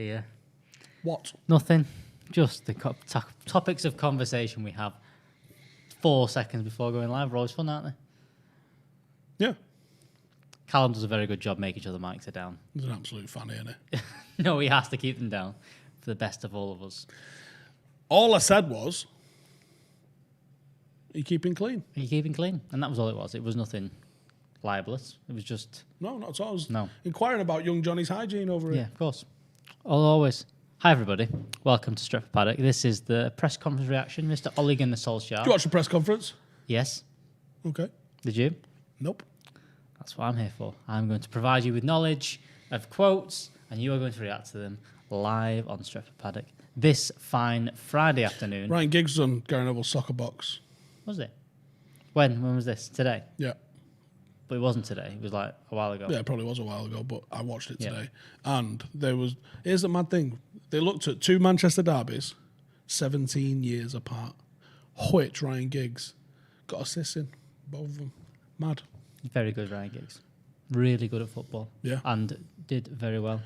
dear. What? Nothing. Just the topics of conversation we have 4 seconds before going live are always fun, aren't they? Yeah. Callum does a very good job making sure the mics are down. He's an absolute fanny, isn't he? No, he has to keep them down for the best of all of us. All I said was, are you keeping clean? Are you keeping clean? And that was all it was. It was nothing libelous. It was just... No, not at all. I was No. inquiring about young Johnny's hygiene over Yeah, here. of course. Always. Hi, everybody. Welcome to Stretford Paddock. This is the press conference reaction. Mr. Ole Gunnar Solskjaer. Did you watch the press conference? Yes. Okay. Did you? Nope. That's what I'm here for. I'm going to provide you with knowledge of quotes, and you are going to react to them live on Stretford Paddock this fine Friday afternoon. Ryan Giggs was on Gary Neville's soccer box. Was it? When was this? Today? Yeah. But it wasn't today. It was like a while ago. Yeah, it probably was a while ago, but I watched it Yeah. today. And here's the mad thing. They looked at 2 Manchester derbies, 17 years apart, which Ryan Giggs got assists in, both of them. Mad. Very good, Ryan Giggs. Really good at football. Yeah. And did very well.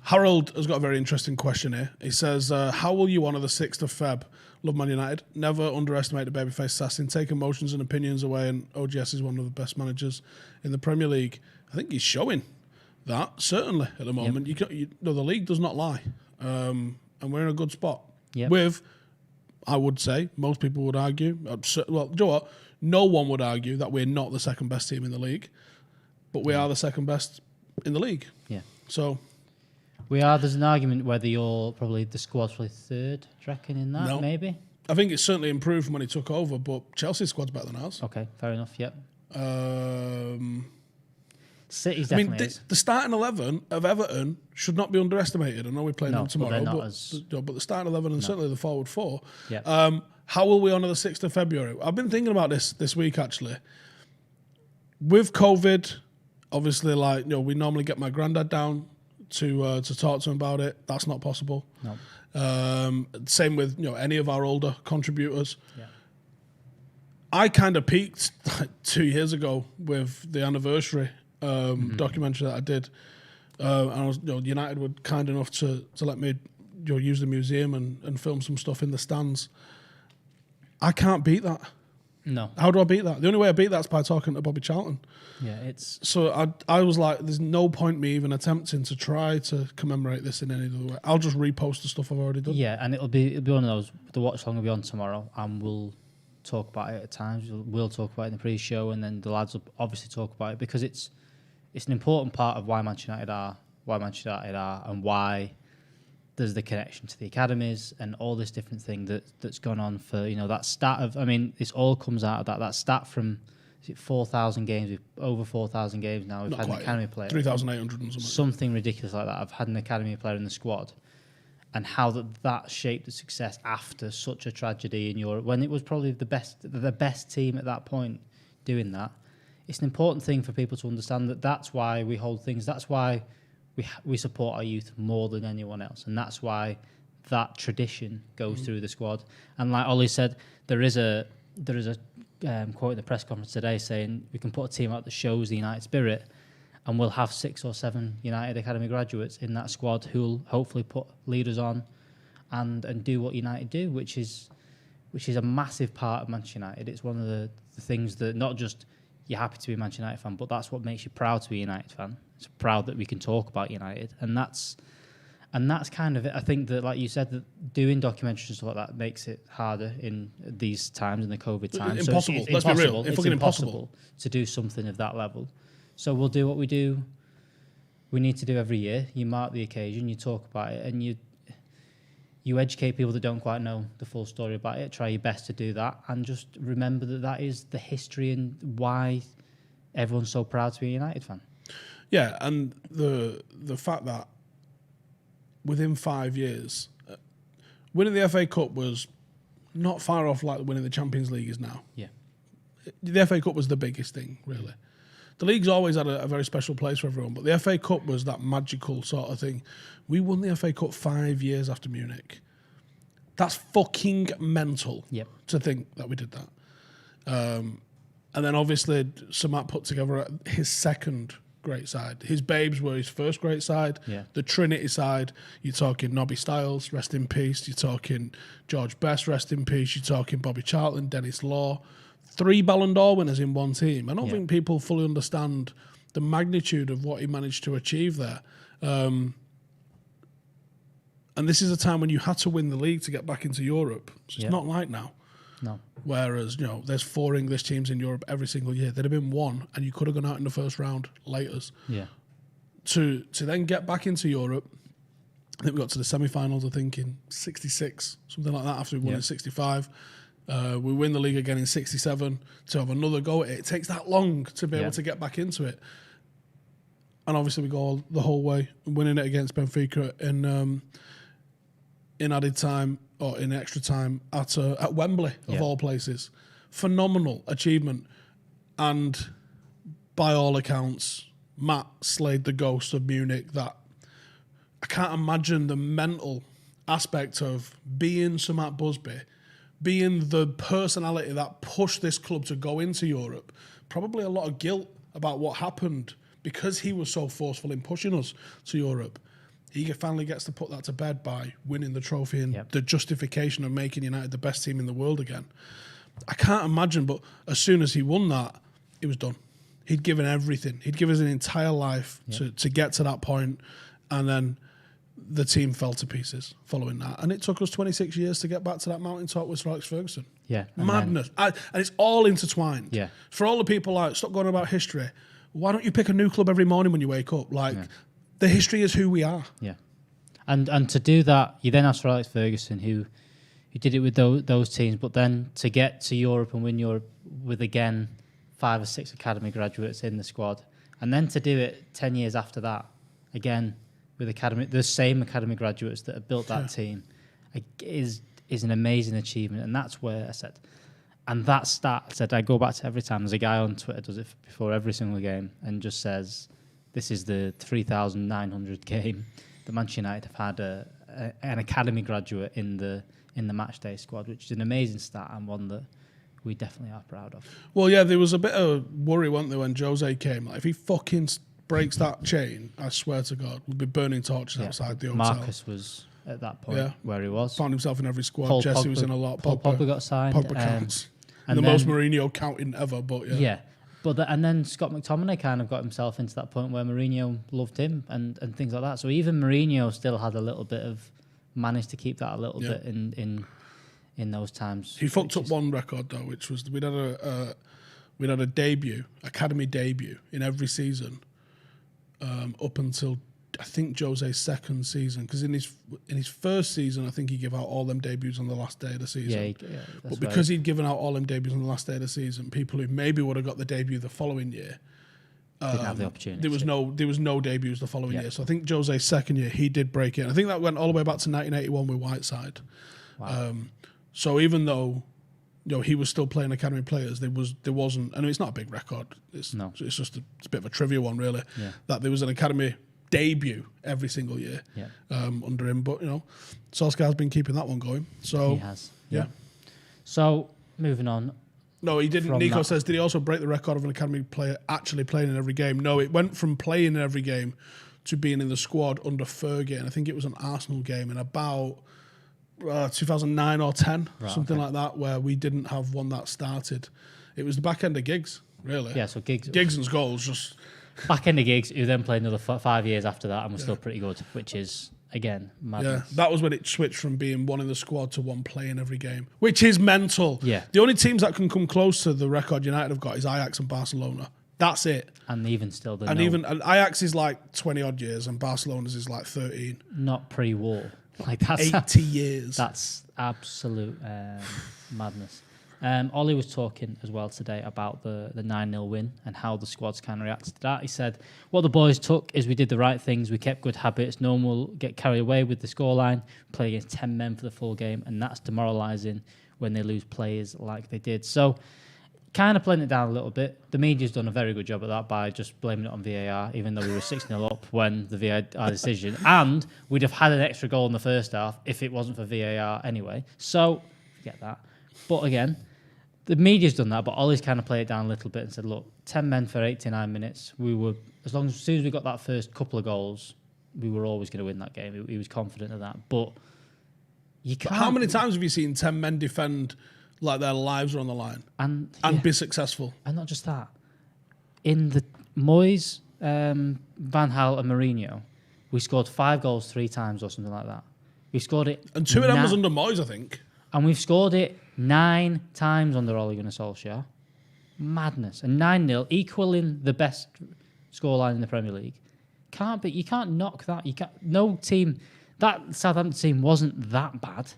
Harold has got a very interesting question here. He says, how will you honour the 6th of Feb? Love Man United. Never underestimate the babyface assassin. Take emotions and opinions away, and OGS is one of the best managers in the Premier League. I think he's showing that, certainly, at the moment. The league does not lie. And we're in a good spot. Yep. With, I would say, most people would argue, well, do you know what? No one would argue that we're not the second best team in the league, but we are the second best in the league. Yeah. So... We are. There's an argument whether the squad's probably third, do you reckon, in that, No. maybe? I think it's certainly improved from when he took over, but Chelsea's squad's better than ours. Okay, fair enough, yep. City's I mean, definitely is. the starting 11 of Everton should not be underestimated. I know we're playing them tomorrow, they're not but the starting 11 and certainly the forward 4. Yeah. How will we honour the 6th of February? I've been thinking about this week, actually. With COVID, obviously, we normally get my granddad down to talk to him about it. That's not possible. No. Same with any of our older contributors. Yeah. I kind of peaked 2 years ago with the anniversary documentary that I did, and I was United were kind enough to let me use the museum and film some stuff in the stands. I can't beat that. No. How do I beat that? The only way I beat that's by talking to Bobby Charlton. Yeah, it's... So I was like, there's no point me even attempting to try to commemorate this in any other way. I'll just repost the stuff I've already done. Yeah, and it'll be one of those, the watch along will be on tomorrow, and we'll talk about it at times. We'll talk about it in the pre-show, and then the lads will obviously talk about it, because it's an important part of why Manchester United are, and why there's the connection to the academies and all this different thing that's gone on for, that stat of, this all comes out of that stat from, is it 4,000 games? We've over 4,000 games now. We've Not had quite, an academy player. 3,800 and something. Something ridiculous like that. I've had an academy player in the squad, and how that shaped the success after such a tragedy in Europe, when it was probably the best team at that point doing that. It's an important thing for people to understand that's why we hold things. That's why we support our youth more than anyone else, and that's why that tradition goes through the squad. And like Ollie said, there is a quote in the press conference today saying we can put a team out that shows the United spirit, and we'll have 6 or 7 United Academy graduates in that squad who'll hopefully put leaders on and do what United do, which is a massive part of Manchester United. It's one of the things that not just you're happy to be a Manchester United fan, but that's what makes you proud to be a United fan. It's proud that we can talk about United, and that's kind of it. I think that, like you said, that doing documentaries and stuff like that makes it harder in these times, in the COVID times. Impossible. So Let's be real. It's fucking impossible to do something of that level. So we'll do what we do. We need to do every year. You mark the occasion, you talk about it, and you educate people that don't quite know the full story about it. Try your best to do that, and just remember that is the history and why everyone's so proud to be a United fan. Yeah, and the fact that within 5 years, winning the FA Cup was not far off like winning the Champions League is now. Yeah. The FA Cup was the biggest thing, really. The league's always had a very special place for everyone, but the FA Cup was that magical sort of thing. We won the FA Cup 5 years after Munich. That's fucking mental. Yep. To think that we did that. And then obviously Sir Matt put together his second great side. His babes were his first great side. Yeah. The Trinity side, you're talking Nobby Stiles, rest in peace. You're talking George Best, rest in peace. You're talking Bobby Charlton, Dennis Law. 3 Ballon d'Or winners in one team. I don't think people fully understand the magnitude of what he managed to achieve there. And this is a time when you had to win the league to get back into Europe. So it's not like now. No. Whereas, there's 4 English teams in Europe every single year. There'd have been 1, and you could have gone out in the first round later. Yeah. To then get back into Europe, I think we got to the semi-finals, I think, in 66, something like that, after we won in 65. We win the league again in 67 to have another go at it. It takes that long to be able to get back into it. And obviously we go the whole way, winning it against Benfica in added time or in extra time at Wembley, of all places. Phenomenal achievement. And by all accounts, Matt slayed the ghost of Munich. That I can't imagine the mental aspect of being Sir Matt Busby, being the personality that pushed this club to go into Europe. Probably a lot of guilt about what happened because he was so forceful in pushing us to Europe. He finally gets to put that to bed by winning the trophy and the justification of making United the best team in the world again. I can't imagine, but as soon as he won that, it was done. He'd given everything. He'd given his entire life to get to that point, and then the team fell to pieces following that. And it took us 26 years to get back to that mountaintop with Sir Alex Ferguson. Yeah. Madness. And it's all intertwined. Yeah. For all the people like, stop going about history. Why don't you pick a new club every morning when you wake up? The history is who we are. Yeah. And to do that, you then have Sir Alex Ferguson, who did it with those teams, but then to get to Europe and win Europe with, again, 5 or 6 academy graduates in the squad, and then to do it 10 years after that, again, with the same academy graduates that have built that team, is an amazing achievement. And that's where I said, and that stat, I said, I go back to every time. There's a guy on Twitter does it before every single game and just says, this is the 3,900 game that Manchester United have had an academy graduate in the match day squad, which is an amazing stat and one that we definitely are proud of. Well, yeah, there was a bit of worry, wasn't there, when Jose came? Like, if he fucking breaks that chain, I swear to God, we'll be burning torches outside the hotel. Marcus was at that point where he was. Found himself in every squad. Jesse was in a lot. Paul Pogba got signed. Pogba counts. And the most Mourinho counting ever, but yeah. But and then Scott McTominay kind of got himself into that point where Mourinho loved him and things like that. So even Mourinho still had a little bit of, managed to keep that a little bit in those times. He fucked up one record though, which was we'd had a debut, academy debut in every season, up until I think Jose's second season, because in his first season I think he gave out all them debuts on the last day of the season. But because he'd given out all them debuts on the last day of the season, people who maybe would have got the debut the following year didn't have the opportunity. There was no debuts the following year. So I think Jose's second year he did break in. I think that went all the way back to 1981 with Whiteside. Wow. So even though he was still playing academy players, there wasn't. I mean, it's not a big record. It's just a bit of a trivia one, really. Yeah. That there was an academy debut every single year under him. But Solskjaer's been keeping that one going. So he has. Yeah. So moving on. No, he didn't. Nico says, did he also break the record of an academy player actually playing in every game? No, it went from playing in every game to being in the squad under Fergie. And I think it was an Arsenal game in about 2009 or 10, something like that, where we didn't have one that started. It was the back end of Giggs, really. Yeah, so Giggs and Scholes just back end of Giggs, who then played another 5 years after that and was still pretty good, which is again madness. Yeah, that was when it switched from being one in the squad to one playing every game, which is mental. Yeah, the only teams that can come close to the record United have got is Ajax and Barcelona. That's it. And even still, and Ajax is like 20 odd years, and Barcelona's is like 13. Not pre-war. Like that's 80 years. That's absolute madness. Ollie was talking as well today about the 9-0 win and how the squad's kind of reacted to that. He said, what the boys took is we did the right things, we kept good habits, no one will get carried away with the scoreline, play against 10 men for the full game, and that's demoralising when they lose players like they did. So kind of playing it down a little bit. The media's done a very good job at that by just blaming it on VAR, even though we were 6-0 up when the VAR decision. And we'd have had an extra goal in the first half if it wasn't for VAR anyway. So, forget that. But again, the media's done that, but Ollie's kind of played it down a little bit and said, look, 10 men for 89 minutes. As soon as we got that first couple of goals, we were always going to win that game. He was confident of that. But you can't. How many times have you seen 10 men defend like their lives are on the line and be successful? And not just that. In the Moyes, Van Gaal and Mourinho, we scored 5 goals 3 times or something like that. We scored it. And 2 of them was under Moyes, I think. And we've scored it 9 times under Ole Gunnar Solskjaer. Madness. And 9-0, equaling the best scoreline in the Premier League. You can't knock that. No team. That Southampton team wasn't that bad.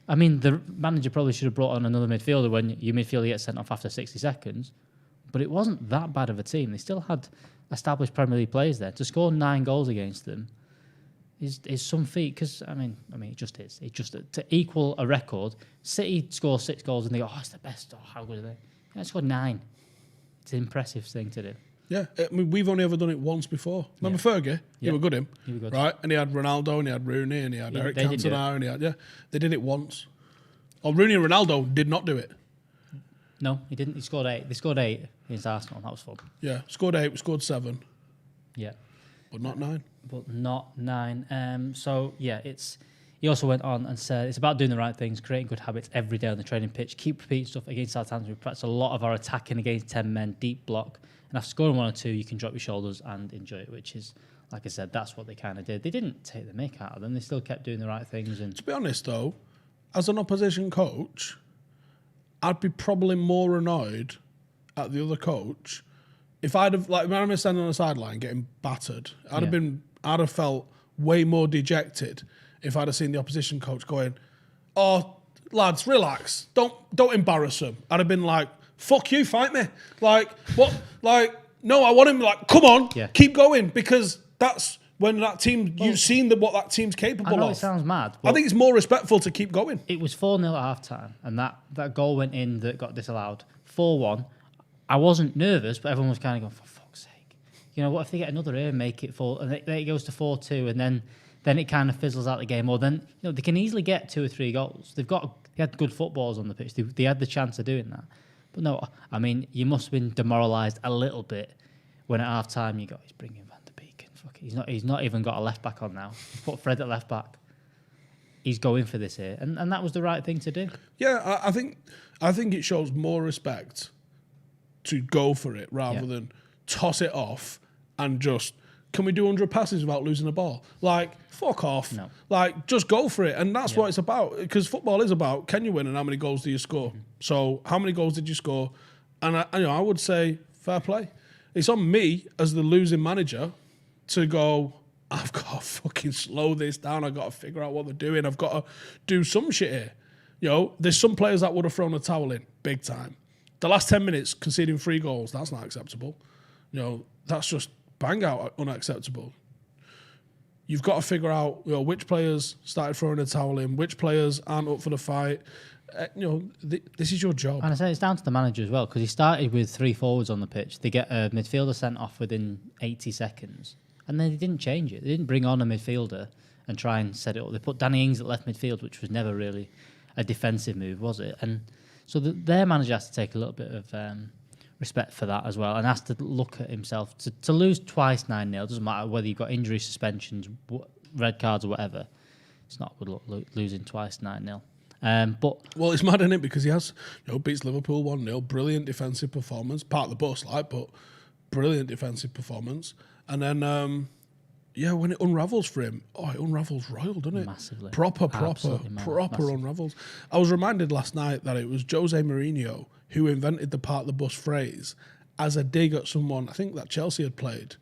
I mean, the manager probably should have brought on another midfielder when your midfielder gets sent off after 60 seconds. But it wasn't that bad of a team. They still had established Premier League players there. To score 9 goals against them is some feat. Because I mean, it just is. It just to equal a record. City score 6 goals and they go, "Oh, it's the best." Oh, how good are they? Yeah, scored 9. It's an impressive thing to do. Yeah, I mean, we've only ever done it once before. Remember Fergie? He were good. He were good. Right? And he had Ronaldo, and he had Rooney, and he had Eric Cantona, and he had they did it once. Oh, Rooney and Ronaldo did not do it. No, he didn't. He scored 8. They scored 8 against Arsenal. That was fun. Yeah, scored 8, we scored 7. Yeah, but not 9. But not 9. So yeah, He also went on and said it's about doing the right things, creating good habits every day on the training pitch. Keep repeating stuff against Southampton. We practice a lot of our attacking against 10 men, deep block. And after scoring 1 or 2, you can drop your shoulders and enjoy it, which is, like I said, that's what they kind of did. They didn't take the mick out of them. They still kept doing the right things. And to be honest, though, as an opposition coach, I'd be probably more annoyed at the other coach if I'd have, like, when I'm standing on the sideline getting battered, I'd have felt way more dejected if I'd have seen the opposition coach going, "Oh, lads, relax. Don't embarrass them." I'd have been like, "Fuck you, fight me." Like, what? Like, no, I want him, like, come on, keep going, because that's when that team, you've seen what that team's capable of. I know it sounds mad. I think it's more respectful to keep going. It was 4-0 at half-time, and that goal went in that got disallowed. 4-1. I wasn't nervous, but everyone was kind of going, for fuck's sake. You know, what if they get another here and make it 4, and then it goes to 4-2, and then it kind of fizzles out the game. Or then, you know, they can easily get 2 or 3 goals. They had good footballers on the pitch. They had the chance of doing that. But no, I mean, you must have been demoralised a little bit when at half-time you go, he's bringing Van der Beek in. Fuck it. He's not even got a left-back on now. He's put Fred at left-back. He's going for this here. And that was the right thing to do. Yeah, I think it shows more respect to go for it rather than toss it off and just, can we do 100 passes without losing the ball? Like, fuck off. No. Like, just go for it. And that's what it's about. Because football is about, can you win and how many goals do you score? Mm-hmm. So, how many goals did you score? And I would say, fair play. It's on me as the losing manager to go, I've got to fucking slow this down. I've got to figure out what they're doing. I've got to do some shit here. You know, there's some players that would have thrown a towel in, big time. The last 10 minutes, conceding 3 goals, that's not acceptable. You know, that's just bang out unacceptable. You've got to figure out, you know, which players started throwing a towel in, which players aren't up for the fight. You know, this is your job. And I say it's down to the manager as well, because he started with 3 forwards on the pitch. They get a midfielder sent off within 80 seconds, and then they didn't change it. They didn't bring on a midfielder and try and set it up. They put Danny Ings at left midfield, which was never really a defensive move, was it? And so their manager has to take a little bit of respect for that as well, and has to look at himself. To lose twice 9-0, doesn't matter whether you've got injury, suspensions, red cards or whatever. It's not good luck losing twice 9-0. Well, it's mad, isn't it? Because he has, you know, beats Liverpool 1-0, brilliant defensive performance, part of the bus, like, but brilliant defensive performance. And then, when it unravels for him, it unravels royal, doesn't it? Massively. Proper unravels. I was reminded last night that it was Jose Mourinho who invented the part of the bus phrase as a dig at someone, I think that Chelsea had played.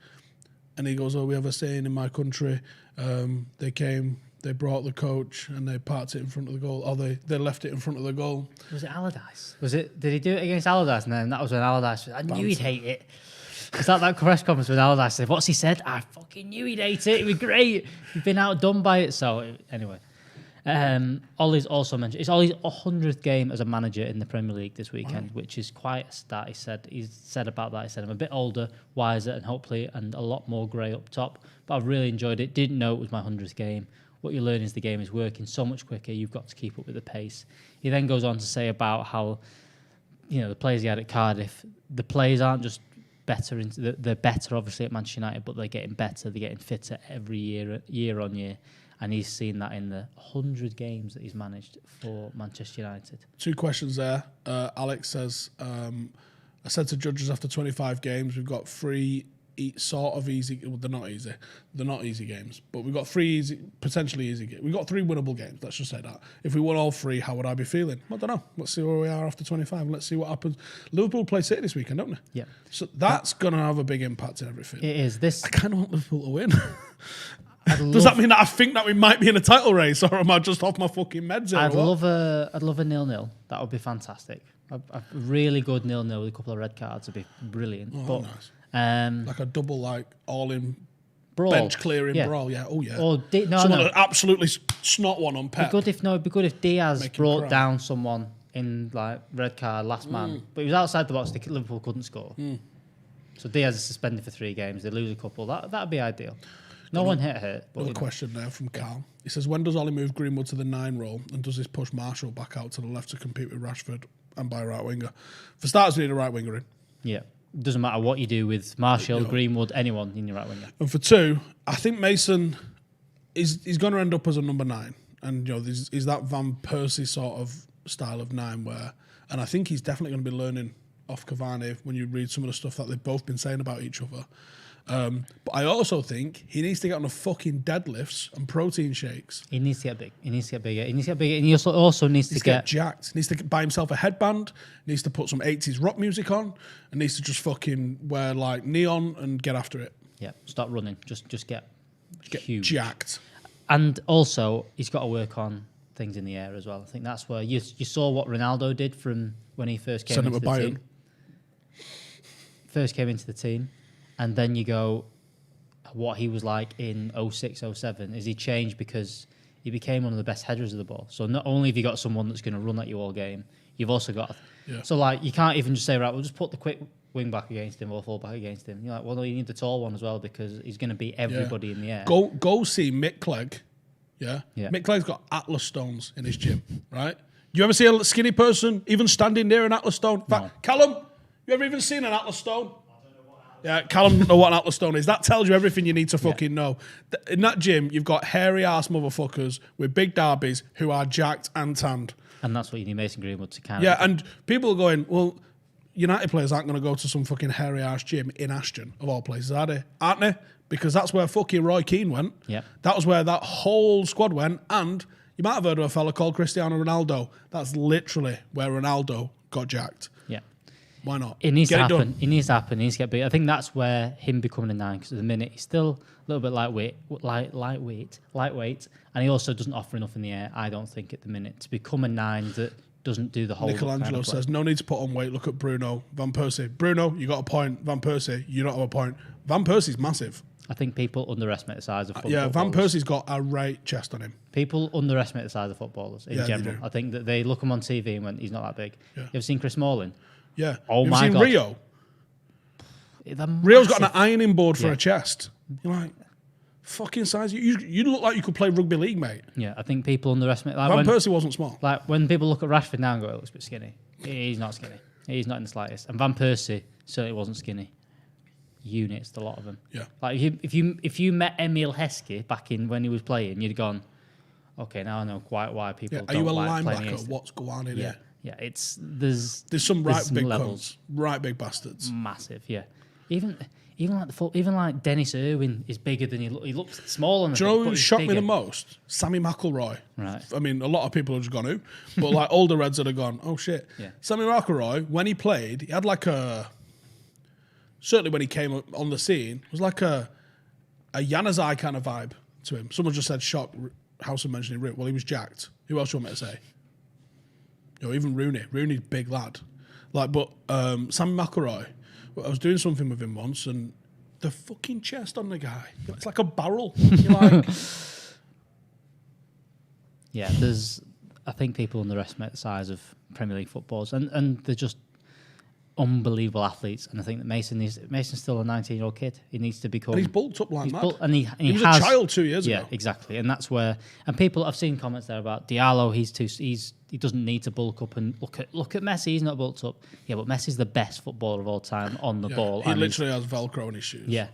And he goes, we have a saying in my country, they brought the coach and they parked it in front of the goal, or they left it in front of the goal. Was it Allardyce? Did he do it against Allardyce? And then that was when Allardyce said, I knew he'd hate it. It's like that press conference when Allardyce said, what's he said? I fucking knew he'd hate it. It was great. He'd been outdone by it. So, anyway. Ollie's also mentioned, it's Ollie's 100th game as a manager in the Premier League this weekend, which is quite a stat. He's said about that. He said, I'm a bit older, wiser, and hopefully and a lot more grey up top. But I've really enjoyed it. Didn't know it was my 100th game. What you learn is the game is working so much quicker. You've got to keep up with the pace. He then goes on to say about how the players he had at Cardiff, the players aren't just better. They're better, obviously, at Manchester United, but they're getting better. They're getting fitter every year on year. And he's seen that in the 100 games that he's managed for Manchester United. 2 questions there. Alex says, I said to judges after 25 games, we've got 3 sort of easy. Well, they're not easy. They're not easy games. But we've got 3 potentially easy games. We've got 3 winnable games. Let's just say that. If we won all 3, how would I be feeling? I don't know. Let's see where we are after 25. Let's see what happens. Liverpool play City this weekend, don't they? Yeah. So that's going to have a big impact in everything. It is. I kind of want Liverpool to win. Does that mean that I think that we might be in a title race, or am I just off my fucking meds? I'd love a 0-0. That would be fantastic. A really good 0-0 with a couple of red cards would be brilliant. Oh, nice. Like a double, all-in brawl. Bench clearing brawl. Yeah. Oh, yeah. Or someone that absolutely snot one on Pep. It'd be good if Diaz brought down someone in red card, last man. But he was outside the box. Liverpool couldn't score. So Diaz is suspended for 3 games. They lose a couple. That'd be ideal. No one hurt. Another question there from Cal. He says, when does Ollie move Greenwood to the 9 role, and does this push Marshall back out to the left to compete with Rashford and by right winger? For starters, we need a right winger in. Yeah. Doesn't matter what you do with Marshall, Greenwood, anyone in your right winger. And for 2, I think Mason he's going to end up as a number 9. And, he's that Van Persie sort of style of 9 where, and I think he's definitely going to be learning off Cavani when you read some of the stuff that they've both been saying about each other. But I also think he needs to get on the fucking deadlifts and protein shakes. He needs to get big. He needs to get bigger. And he also needs to get jacked. He needs to buy himself a headband. Needs to put some 80s rock music on. And needs to just fucking wear neon and get after it. Yeah, start running. Just get huge. Jacked. And also, he's got to work on things in the air as well. I think that's where you saw what Ronaldo did from when he first came into the team. First came into the team. And then you go, what he was like in 06, 07, is he changed because he became one of the best headers of the ball. So not only have you got someone that's going to run at you all game, you've also got... Yeah. So, you can't even just say, right, we'll just put the quick wing back against him or full back against him. You're like, well, no, you need the tall one as well because he's going to beat everybody in the air. Go see Mick Clegg, yeah? Mick Clegg's got Atlas stones in his gym, right? You ever see a skinny person even standing near an Atlas stone? In fact, Callum, you ever even seen an Atlas stone? Yeah, Callum doesn't know what an Atlas stone is. That tells you everything you need to fucking know. In that gym, you've got hairy-ass motherfuckers with big derbies who are jacked and tanned. And that's what you need Mason Greenwood to kind of... Yeah, and people are going, well, United players aren't going to go to some fucking hairy-ass gym in Ashton, of all places, are they? Aren't they? Because that's where fucking Roy Keane went. Yeah. That was where that whole squad went. And you might have heard of a fella called Cristiano Ronaldo. That's literally where Ronaldo got jacked. Yeah. Why not? It needs to happen. It needs to happen. He needs to get big. I think that's where him becoming a 9, because at the minute he's still a little bit lightweight, and he also doesn't offer enough in the air, I don't think, at the minute, to become a 9 that doesn't do the whole... Michelangelo says, no need to put on weight. Look at Bruno. Van Persie. Bruno, you got a point. Van Persie, you don't have a point. Van Persie's massive. I think people underestimate the size of footballers. Yeah, Van Persie's got a right chest on him. People underestimate the size of footballers in general. I think that they look him on TV and went, he's not that big. Yeah. You ever seen Chris Smalling? Yeah. Oh you my seen God. Rio? Rio's got an ironing board for a chest. You're like, fucking size. You look like you could play rugby league, mate. Yeah, I think people underestimate... Van Persie wasn't small. When people look at Rashford now and go, he looks a bit skinny. He's not skinny. He's not in the slightest. And Van Persie certainly wasn't skinny. Units, a lot of them. Yeah. If you met Emil Heskey back in when he was playing, you'd gone, okay, now I know quite why people don't like playing against him. What's going on in here? Yeah, there's some big levels, right big bastards, massive. Yeah, even like Dennis Irwin is bigger than he looks small. On the Do you know who shocked me the most? Sammy McIlroy. Right. I mean, a lot of people have just gone who, but older Reds that have gone, oh shit. Yeah. Sammy McIlroy, when he played, he had certainly when he came on the scene, it was like a Januzaj kind of vibe to him. Someone just said shock. Howson mentioning Rip. Well, he was jacked. Who else do you want me to say? Even Rooney. Rooney's big lad. But Sammy McIlroy, I was doing something with him once, and the fucking chest on the guy, it's like a barrel. You're like... Yeah, I think people underestimate the size of Premier League footballs, and they're just unbelievable athletes, and I think that Mason's still a 19-year-old kid. He needs to become. And he's bulked up like mad. And he was has, a child 2 years ago. Yeah, exactly, and that's where. And people, I've seen comments there about Diallo. He doesn't need to bulk up, and look at Messi. He's not bulked up. Yeah, but Messi's the best footballer of all time on the ball. He literally has Velcro in his shoes. Yeah,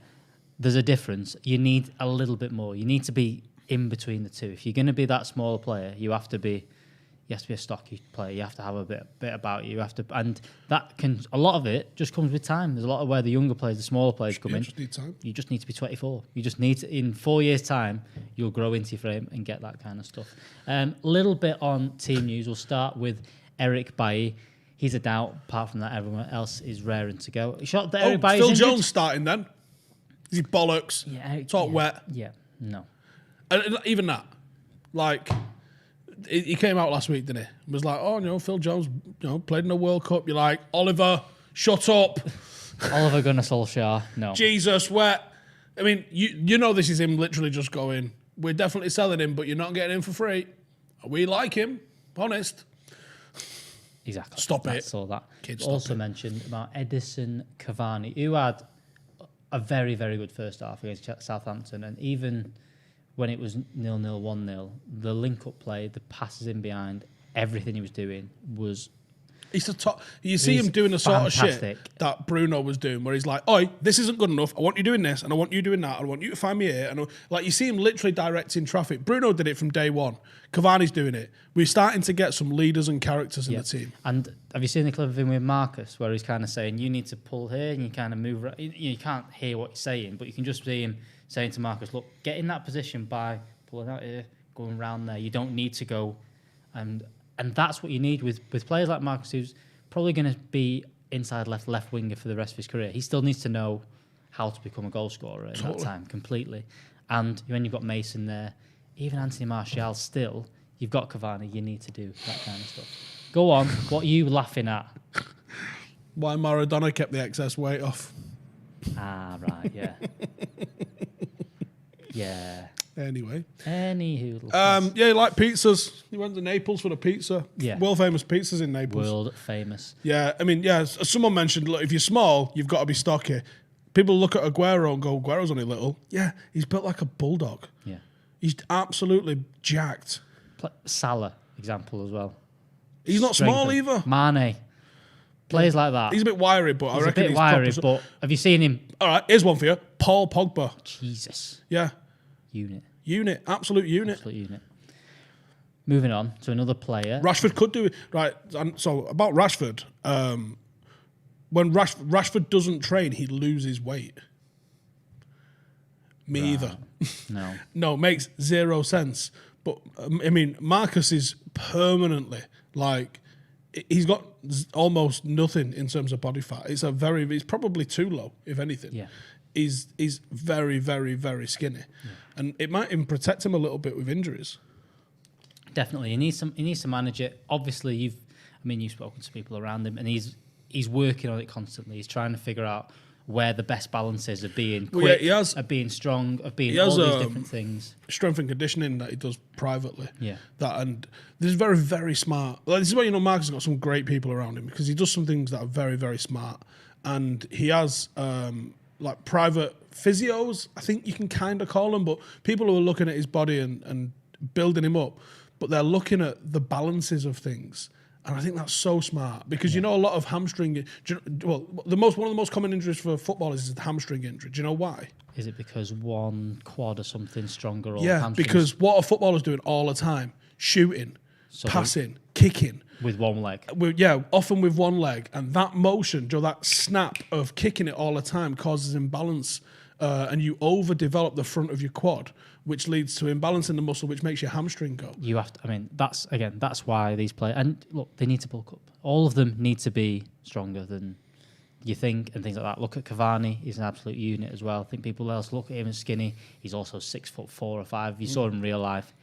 there's a difference. You need a little bit more. You need to be in between the two. If you're going to be that smaller player, you have to be a stocky player. You have to have a bit about you. You have to, and that can, a lot of it just comes with time. There's a lot of where the younger players, the smaller players come in. Just need time. You just need to be 24. You just need to, in 4 years' time, you'll grow into your frame and get that kind of stuff. Little bit on team news. We'll start with Eric Bailly. He's a doubt. Apart from that, everyone else is raring to go. Shot that Eric Bailly's Phil injured. Jones starting then. Is he bollocks? Yeah, Talk wet. Yeah, no. And even that, like, he came out last week, didn't he? Was like, Phil Jones, played in a World Cup. You're like, Oliver, shut up. Oliver Gunnar Solskjaer, no. Jesus, wet. I mean, you know this is him literally just going, we're definitely selling him, but you're not getting him for free. We like him, honest. Exactly. Stop That's it. all that. Kids, also mentioned about Edinson Cavani, who had a very, very good first half against Southampton, and even when it was 0-0, 1-0, the link-up play, the passes in behind, everything he was doing was... He's the top. You see him doing the sort of shit that Bruno was doing, where he's like, "Oi, this isn't good enough. I want you doing this, and I want you doing that. And I want you to find me here." And like, you see him literally directing traffic. Bruno did it from day one. Cavani's doing it. We're starting to get some leaders and characters in the team. And have you seen the clip of him with Marcus, where he's kind of saying, "You need to pull here," and you kind of move. You can't hear what he's saying, but you can just see him saying to Marcus, "Look, get in that position by pulling out here, going round there. You don't need to go." And that's what you need with players like Marcus, who's probably going to be inside left winger for the rest of his career. He still needs to know how to become a goal scorer in that time completely. And when you've got Mason there, even Anthony Martial still, you've got Cavani, you need to do that kind of stuff. Go on, what are you laughing at? Why Maradona kept the excess weight off. Ah, right, yeah. Yeah. Anyway. Anywho. Yeah, he liked pizzas. He went to Naples for the pizza. Yeah. World famous pizzas in Naples. World famous. Yeah, I mean, yeah, as someone mentioned, look, if you're small, you've got to be stocky. People look at Aguero and go, Aguero's only little. Yeah, he's built like a bulldog. Yeah. He's absolutely jacked. Salah, example as well. He's not small either. Mane. Players like that. He's a bit wiry, but I reckon he's wiry, but have you seen him? All right, here's one for you. Paul Pogba. Jesus. Yeah. Unit. Absolute unit. Moving on to another player. Rashford could do it. Right, and so about Rashford, when Rashford doesn't train, he loses weight. Me either. No. No, makes zero sense. But, I mean, Marcus is permanently, like, he's got almost nothing in terms of body fat. It's probably too low, if anything. Yeah. He's very, very, very skinny. Yeah. And it might even protect him a little bit with injuries. Definitely. He needs to manage it. Obviously, you've spoken to people around him, and he's working on it constantly. He's trying to figure out where the best balance is of being quick, of being strong, of being all these different things. Strength and conditioning that he does privately. Yeah. And this is very, very smart. Like, this is why, Marcus has got some great people around him, because he does some things that are very, very smart. And he has like private physios, I think you can kind of call them, but people who are looking at his body and building him up, but they're looking at the balances of things. And I think that's so smart, because a lot of hamstring. One of the most common injuries for footballers is the hamstring injury. Do you know why? Is it because one quad or something stronger? Or yeah, because what are footballers doing all the time? Shooting, passing, kicking. With one leg. Often with one leg. And that motion, that snap of kicking it all the time causes imbalance. And you overdevelop the front of your quad, which leads to imbalance in the muscle, which makes your hamstring go. You have to, that's why these players, and look, they need to bulk up. All of them need to be stronger than you think and things like that. Look at Cavani, he's an absolute unit as well. I think people else look at him as skinny. He's also 6'4" or 5. You saw him in real life.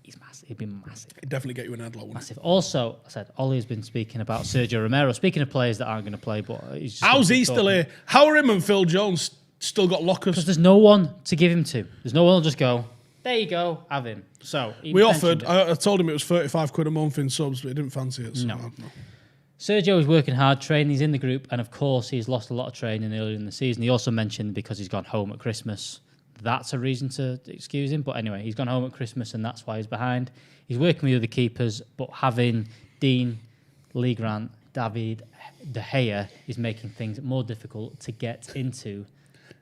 He's massive. He'd be massive. He'd definitely get you an headlock. Massive. Also, I said, Ollie has been speaking about Sergio Romero. Speaking of players that aren't going to play, but how's he still here? How are him and Phil Jones still got lockers? Because there's no one to give him to. There's no one who'll just go, there you go, have him. So we offered. I told him it was £35 a month in subs, but he didn't fancy it. So no. Sergio is working hard, training. He's in the group, and of course, he's lost a lot of training earlier in the season. He also mentioned because he's gone home at Christmas. That's a reason to excuse him. But anyway, he's gone home at Christmas, and that's why he's behind. He's working with other keepers, but having Dean, Lee Grant, David De Gea is making things more difficult to get into.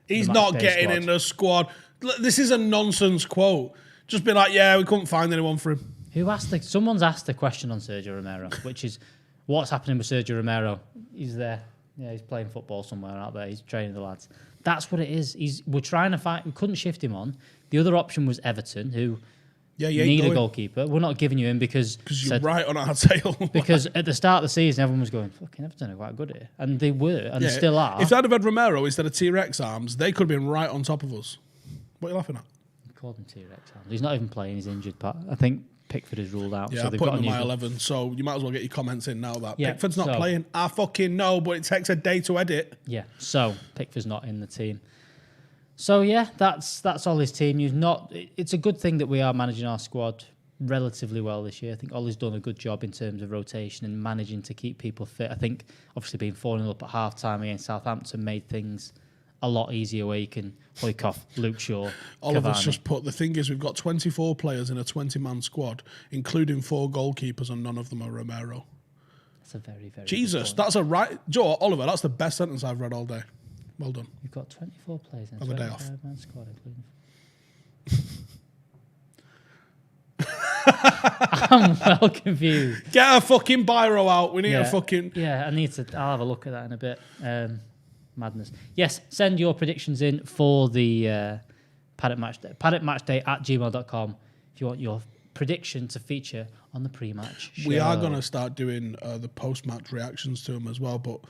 He's not getting in the squad. This is a nonsense quote. Just be like, yeah, we couldn't find anyone for him. Someone's asked a question on Sergio Romero, which is, what's happening with Sergio Romero? He's there. Yeah, he's playing football somewhere out there. He's training the lads. That's what it is. We're trying to find. We couldn't shift him on. The other option was Everton, who need a goalkeeper. We're not giving you him because you're right on our tail. Because at the start of the season, everyone was going, fucking Everton are quite good here. And they were, and still are. If they'd have had Romero instead of T-Rex arms, they could have been right on top of us. What are you laughing at? You called him T-Rex arms. He's not even playing, he's injured. But I think Pickford is ruled out. Yeah, so I put him in my 11, so you might as well get your comments in now that Pickford's not playing. I fucking know, but it takes a day to edit. Yeah, so Pickford's not in the team. So yeah, that's all his team. It's a good thing that we are managing our squad relatively well this year. I think Ollie's done a good job in terms of rotation and managing to keep people fit. I think obviously being 4-0 up at half-time against Southampton made things a lot easier where you can Hoykoff, Luke Shaw, Oliver's Cavani. just put, the thing is we've got 24 players in a 20-man squad, including 4 goalkeepers, and none of them are Romero. That's a very, very Jesus, that's a right... Joe, Oliver, that's the best sentence I've read all day. Well done. You've got 24 players in a Have a day off. 25-man squad, including... I'm well confused. Get a fucking biro out. We need a fucking... Yeah, I'll have a look at that in a bit. Madness. Yes, send your predictions in for the Paddock Matchday. PaddockMatchday@gmail.com if you want your prediction to feature on the pre-match show. We are going to start doing the post-match reactions to them as well, but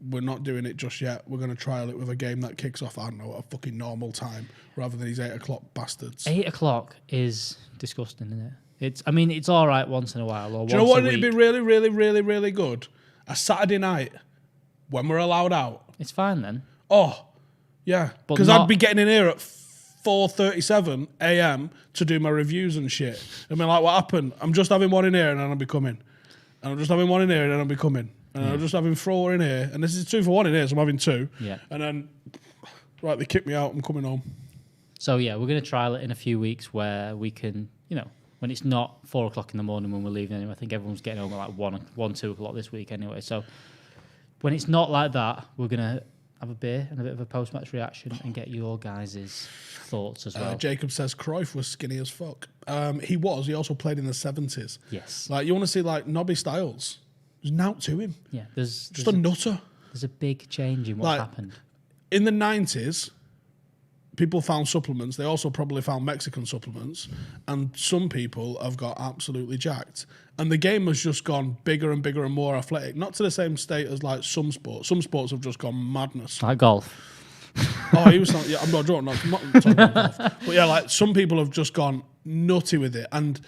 we're not doing it just yet. We're going to trial it with a game that kicks off, I don't know, at a fucking normal time rather than these 8 o'clock bastards. 8 o'clock is disgusting, isn't it? It's all right once in a while. Or do you know what would be really, really, really, really good? A Saturday night when we're allowed out. It's fine then. Oh, yeah. Because I'd be getting in here at 4:37 a.m. to do my reviews and shit. I mean, like, what happened? I'm just having one in here and then I'll be coming. And I'm just having one in here and then I'll be coming. And I'm just having 4 in here. And this is 2 for 1 in here, so I'm having 2. Yeah. And then, right, they kick me out. I'm coming home. So, yeah, we're going to trial it in a few weeks where we can, when it's not 4 o'clock in the morning when we're leaving anyway. I think everyone's getting home at like 1, 2 o'clock this week anyway. So when it's not like that, we're going to have a beer and a bit of a post-match reaction and get your guys' thoughts as well. Jacob says Cruyff was skinny as fuck. He was. He also played in the 70s. Yes. Like, you want to see, like, Nobby Styles? There's nout to him. Yeah. Just a nutter. There's a big change in what's happened. In the 90s, people found supplements. They also probably found Mexican supplements. And some people have got absolutely jacked. And the game has just gone bigger and bigger and more athletic. Not to the same state as like some sports. Some sports have just gone madness. Like golf. Oh, he was not... Yeah, I'm not talking about golf. But yeah, like some people have just gone nutty with it. And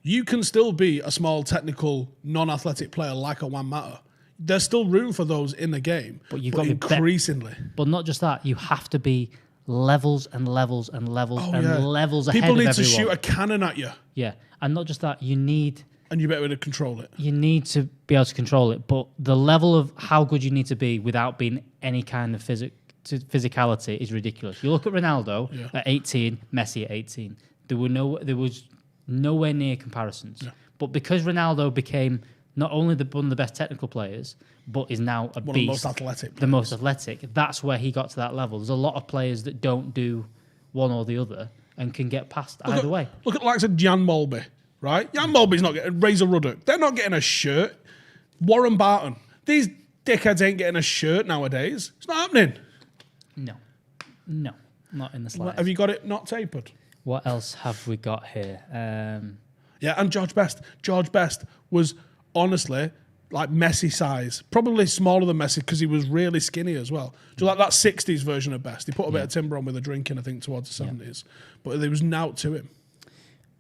you can still be a small, technical, non-athletic player like a Juan Mata. There's still room for those in the game. But you've got increasingly. But not just that. You have to be levels and levels and levels levels ahead of everyone. People need to shoot a cannon at you. Yeah. And not just that. You need... And you better be able to control it. You need to be able to control it. But the level of how good you need to be without being any kind of physicality is ridiculous. You look at Ronaldo at 18, Messi at 18. There was nowhere near comparisons. Yeah. But because Ronaldo became not only one of the best technical players, but is now a beast. One of the most athletic players. The most athletic. That's where he got to that level. There's a lot of players that don't do one or the other and can get past either way. Look at the likes of Jan Molby, right? Jan Molby's not getting... Razor Ruddock, they're not getting a shirt. Warren Barton. These dickheads ain't getting a shirt nowadays. It's not happening. No, not in the slightest. Have you got it not tapered? What else have we got here? Yeah, and George Best. George Best was honestly like Messi size, probably smaller than Messi because he was really skinny as well. Do you like that 60s version of Best? He put a bit of timber on with a drinking, I think, towards the 70s. But there was nout to him.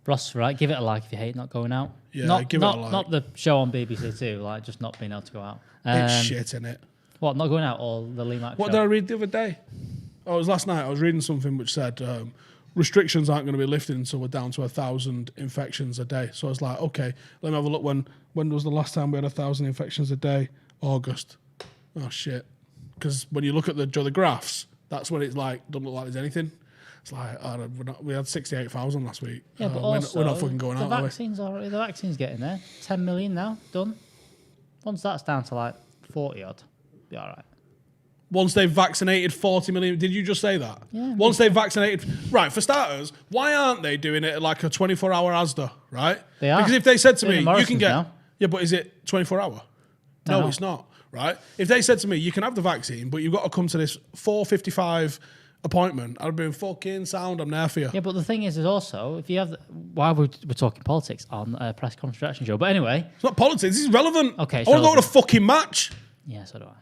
Ross, right? Give it a like if you hate not going out. Yeah, give it a like. Not the show on BBC Two, like just not being able to go out. It's shit, innit? What, not going out or the Lee Mack What show? did I read the other day? Oh, it was last night. I was reading something which said restrictions aren't going to be lifted until we're down to 1,000 infections a day. So I was like, okay, let me have a look. When was the last time we had 1,000 infections a day? August. Oh, shit. Because when you look at the graphs, that's when it's like, doesn't look like there's anything. It's like, we had 68,000 last week. Yeah, but also, we're not fucking going out, the vaccine's getting there. 10 million now, done. Once that's down to like 40 odd, be all right. Once they've vaccinated 40 million, did you just say that? Yeah. Once they've vaccinated, right, for starters, why aren't they doing it like a 24-hour Asda, right? They are. Because if they said to me, Doing you can get, now. yeah, but is it 24-hour? No, it's not, right? If they said to me, you can have the vaccine, but you've got to come to this 4:55 appointment, I'd have been fucking sound, I'm there for you. Yeah, but the thing is also, if you have, while we're talking politics on a press conference reaction show, but anyway. It's not politics, this is relevant. Okay, I want to go to a fucking match. Yeah, so do I.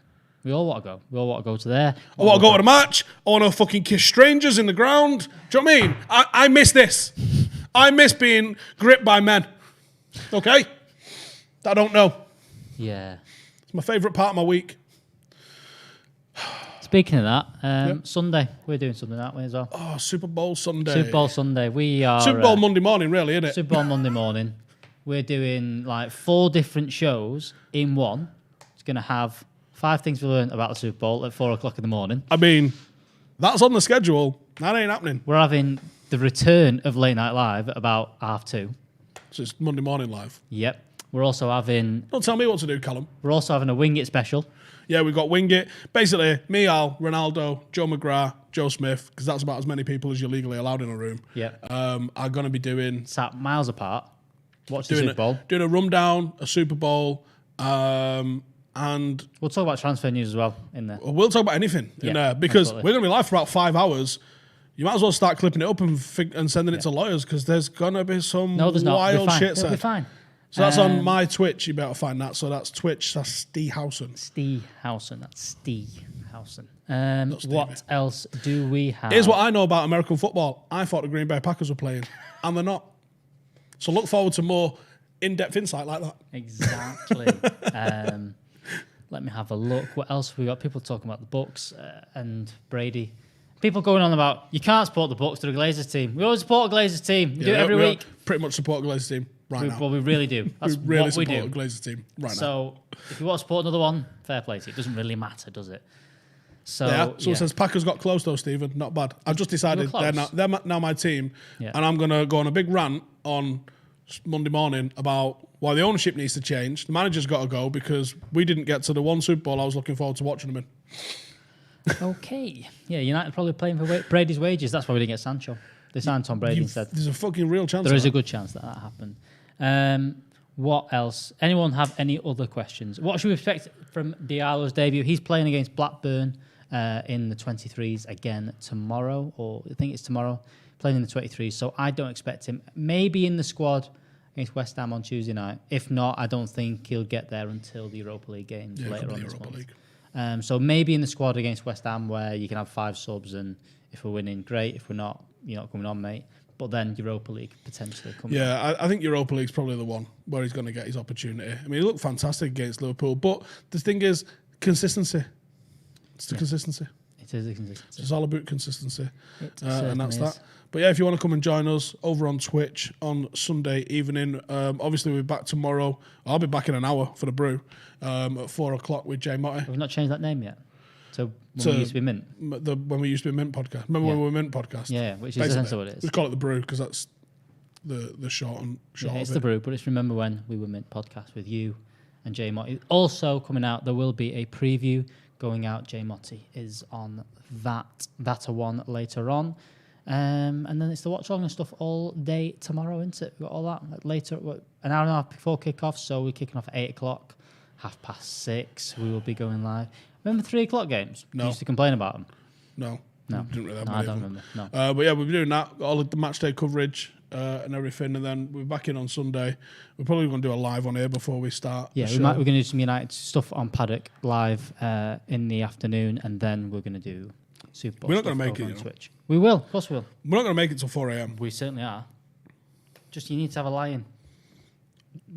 We all want to go. We all want to go to there. I want to go to the match. I want to fucking kiss strangers in the ground. Do you know what I mean? I miss this. I miss being gripped by men. Okay? I don't know. Yeah. It's my favourite part of my week. Speaking of that, Sunday, we're doing something, aren't we, as well? Oh, Super Bowl Sunday. Super Bowl Sunday. We are... Super Bowl Monday morning, really, isn't it? Super Bowl Monday morning. We're doing like 4 different shows in one. It's going to have 5 things we learned about the Super Bowl at 4 o'clock in the morning. I mean, that's on the schedule. That ain't happening. We're having the return of Late Night Live at about 2:30. So it's Monday morning live. Yep. We're also having... Don't tell me what to do, Callum. We're also having a Wing It special. Yeah, we've got Wing It. Basically, me, Al, Ronaldo, Joe McGrath, Joe Smith, because that's about as many people as you're legally allowed in a room. Yep. Are going to be doing... Sat miles apart. Watching the Super Bowl. Doing a rundown, a Super Bowl, and... We'll talk about transfer news as well in there. We'll talk about anything in there, because absolutely. We're going to be live for about 5 hours. You might as well start clipping it up and sending it to lawyers, because there's going to be some wild shit said. It'll be fine. So that's on my Twitch. You better find that. So that's Twitch. That's Steehausen. Steehausen. That's Steehausen. What else do we have? Here's what I know about American football. I thought the Green Bay Packers were playing, and they're not. So look forward to more in-depth insight like that. Exactly. Let me have a look. What else have we got? People talking about the Bucks and Brady. People going on about, you can't support the Bucks, they're a Glazers team. We always support a Glazers team. We do it every week. Pretty much support a Glazers team right now. Well, we really do. That's we really what we do. support a Glazers team right now. So if you want to support another one, fair play to you. It doesn't really matter, does it? So it says Packers got close though, Stephen. Not bad. I've just decided they're now my team, and I'm going to go on a big rant on Monday morning about why the ownership needs to change. The manager's got to go because we didn't get to the one Super Bowl I was looking forward to watching them in. Okay. Yeah, United probably playing for Brady's wages. That's why we didn't get Sancho. They signed Tom Brady instead. There's a fucking real chance. There is a good chance that happened. What else? Anyone have any other questions? What should we expect from Diallo's debut? He's playing against Blackburn in the 23s again tomorrow, or I think it's tomorrow, playing in the 23s. So I don't expect him. Maybe in the squad against West Ham on Tuesday night. If not, I don't think he'll get there until the Europa League games later on this month. So maybe in the squad against West Ham where you can have 5 subs, and if we're winning, great. If we're not, you're not coming on, mate. But then Europa League potentially coming on. Yeah, I think Europa League's probably the one where he's going to get his opportunity. I mean, he looked fantastic against Liverpool, but the thing is, consistency. It's the consistency. It is the consistency. It's all about consistency. And that's that. But yeah, if you want to come and join us over on Twitch on Sunday evening, obviously we'll be back tomorrow. I'll be back in an hour for the brew at 4 o'clock with Jay Motti. We've not changed that name yet. So when we used to be Mint. When we used to be Mint podcast. Remember when we were Mint podcast? Yeah, which is essentially what it is. We call it the brew because that's the short yeah, it's of the it. brew, but it's Remember When We Were Mint podcast with you and Jay Motti. Also coming out, there will be a preview going out. Jay Motti is on that one later on. And then it's the watch along and stuff all day tomorrow, isn't it? We've got all that later, an hour and a half before kickoff. So we're kicking off at 8 o'clock, 6:30. We will be going live. Remember 3 o'clock games? No. You used to complain about them. No. Didn't really have I don't remember. No. But yeah, we'll be doing that, all of the match day coverage and everything, and then we're back in on Sunday. We're probably going to do a live on here before we start. Yeah, we're going to do some United stuff on Paddock live in the afternoon, and then we're going to do Super Bowl. We're not going to make it on Twitch. We will, of course we will. We're not going to make it till 4 a.m. We certainly are. Just you need to have a lie-in.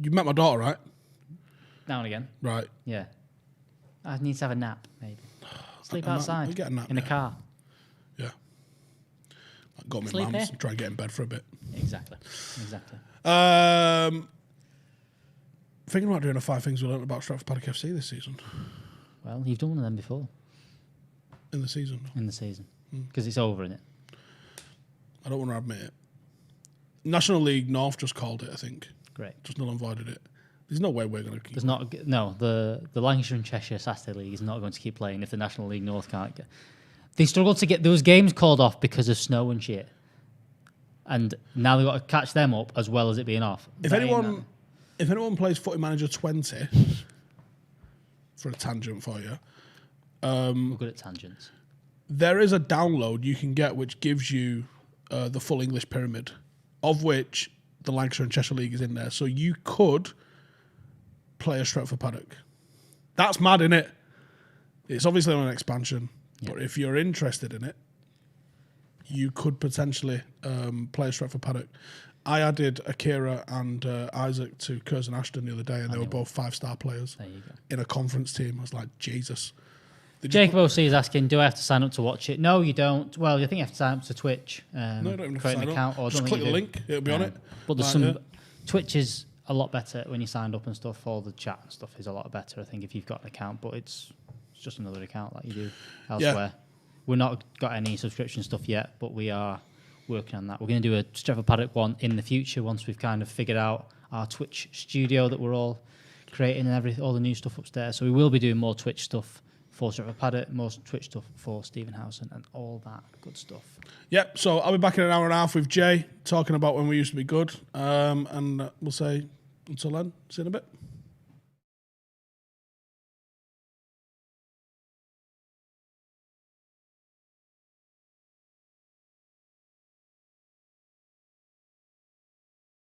You met my daughter, right? Now and again. Right. Yeah. I need to have a nap, maybe. Sleep outside. We get a nap in a car. Yeah. Go to my Sleep mum's here? and try and get in bed for a bit. Exactly. thinking about doing a 5 things we learned about Stretford Paddock FC this season. Well, you've done one of them before. In the season? In the season. Because it's over, isn't it? I don't want to admit it. National League North just called it, I think. Great. Just null and voided it. There's no way we're going to keep There's not. No, the Lancashire and Cheshire Saturday League is not going to keep playing if the National League North can't get... They struggled to get those games called off because of snow and shit. And now they've got to catch them up as well as it being off. If anyone plays Footy Manager 20, for a tangent for you... We're good at tangents. There is a download you can get which gives you the full English pyramid, of which the Lancashire and Cheshire League is in there. So you could play a Stretford Paddock. That's mad, innit? It's obviously on an expansion, but if you're interested in it, you could potentially play a Stretford Paddock. I added Akira and Isaac to Curzon Ashton the other day, and they were both 5-star players in a conference team. I was like, Jesus. Jacob OC is asking, do I have to sign up to watch it? No, you don't. Well, I think you have to sign up to Twitch. No, you don't even have to create sign an account. up. Just click the link, it'll be on it. But there's Twitch is a lot better when you signed up and stuff. All the chat and stuff is a lot better, I think, if you've got an account. But it's just another account like you do elsewhere. We've not got any subscription stuff yet, but we are working on that. We're going to do a Stretford Paddock one in the future once we've kind of figured out our Twitch studio that we're all creating and all the new stuff upstairs. So we will be doing more Twitch stuff for Stretford Paddock, more Twitch stuff for Stephen Howson and all that good stuff. Yep, so I'll be back in an hour and a half with Jay talking about when we used to be good. And we'll say until then, see you in a bit.